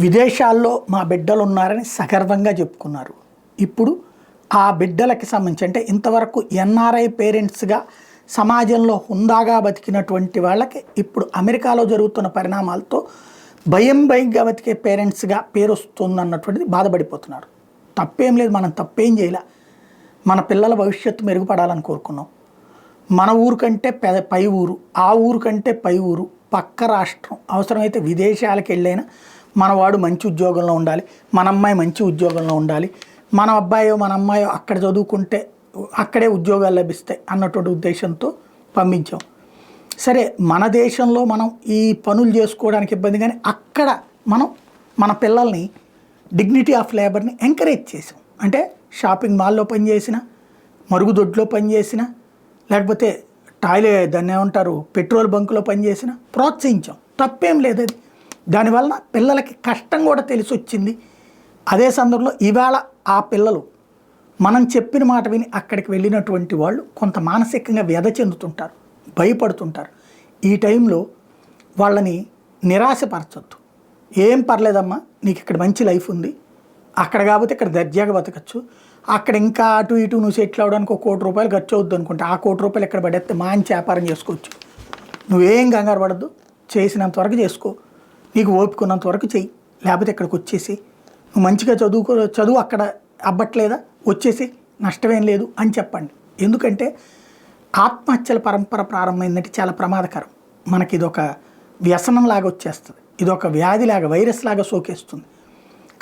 విదేశాల్లో మా బిడ్డలు ఉన్నారని సగర్వంగా చెప్పుకున్నారు. ఇప్పుడు ఆ బిడ్డలకి సంబంధించి అంటే ఇంతవరకు ఎన్ఆర్ఐ పేరెంట్స్గా సమాజంలో హుందాగా బతికినటువంటి వాళ్ళకి ఇప్పుడు అమెరికాలో జరుగుతున్న పరిణామాలతో భయంగా బతికే పేరెంట్స్గా పేరు వస్తుందన్నటువంటిది బాధపడిపోతున్నారు. తప్పేం లేదు, మనం తప్పేం చేయలే. మన పిల్లల భవిష్యత్తు మెరుగుపడాలని కోరుకున్నాం. మన ఊరు కంటే పై ఊరు, ఆ ఊరు కంటే పై ఊరు, పక్క రాష్ట్రం, అవసరమైతే విదేశాలకు వెళ్ళైనా మనవాడు మంచి ఉద్యోగంలో ఉండాలి, మన అమ్మాయి మంచి ఉద్యోగంలో ఉండాలి, మన అబ్బాయో మన అమ్మాయో అక్కడ చదువుకుంటే అక్కడే ఉద్యోగాలు లభిస్తాయి అన్నటువంటి ఉద్దేశంతో పంపించాం. సరే, మన దేశంలో మనం ఈ పనులు చేసుకోవడానికి ఇబ్బంది, కానీ అక్కడ మనం మన పిల్లల్ని డిగ్నిటీ ఆఫ్ లేబర్ని ఎంకరేజ్ చేసాం. అంటే షాపింగ్ మాల్లో పనిచేసిన, మరుగుదొడ్లో పనిచేసిన, లేకపోతే దాన్ని ఏమంటారు పెట్రోల్ బంకులో పనిచేసిన ప్రోత్సహించాం. తప్పేం లేదు అది. దానివల్ల పిల్లలకి కష్టం కూడా తెలిసి వచ్చింది. అదే సందర్భంలో ఇవాళ ఆ పిల్లలు మనం చెప్పిన మాట విని అక్కడికి వెళ్ళినటువంటి వాళ్ళు కొంత మానసికంగా వ్యధ చెందుతుంటారు, భయపడుతుంటారు. ఈ టైంలో వాళ్ళని నిరాశపరచొద్దు. ఏం పర్లేదమ్మా, నీకు ఇక్కడ మంచి లైఫ్ ఉంది, అక్కడ కాకపోతే ఇక్కడ దర్జాగా బతకచ్చు, అక్కడ ఇంకా అటు ఇటు నువ్వు సెటిల్ అవడానికి ₹1 కోటి ఖర్చు అవుద్దు అనుకుంటే ఆ ₹1 కోటి ఎక్కడ పడేస్తే మంచి వ్యాపారం చేసుకోవచ్చు. నువ్వేం కంగారు పడద్దు, చేసినంత వరకు చేసుకో, నీకు ఓపికన్నంత వరకు చెయ్యి, లేకపోతే ఇక్కడికి వచ్చేసి నువ్వు మంచిగా చదువు అక్కడ అబ్బట్లేదా వచ్చేసి నష్టమేం లేదు అని చెప్పండి. ఎందుకంటే ఆత్మహత్యల పరంపర ప్రారంభమైందంటే చాలా ప్రమాదకరం. మనకి ఇదొక వ్యసనం లాగా వచ్చేస్తుంది, ఇదొక వ్యాధిలాగా వైరస్ లాగా సోకేస్తుంది.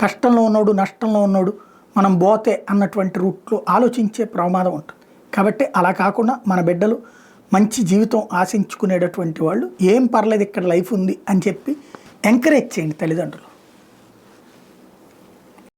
కష్టంలో ఉన్నోడు నష్టంలో ఉన్నోడు మనం పోతే అన్నటువంటి రూట్లో ఆలోచించే ప్రమాదం ఉంటుంది. కాబట్టి అలా కాకుండా మన బిడ్డలు మంచి జీవితం ఆశించుకునేటటువంటి వాళ్ళు ఏం పర్లేదు ఇక్కడ లైఫ్ ఉంది అని చెప్పి ఎంకరేజ్ చేయండి తల్లిదండ్రులు.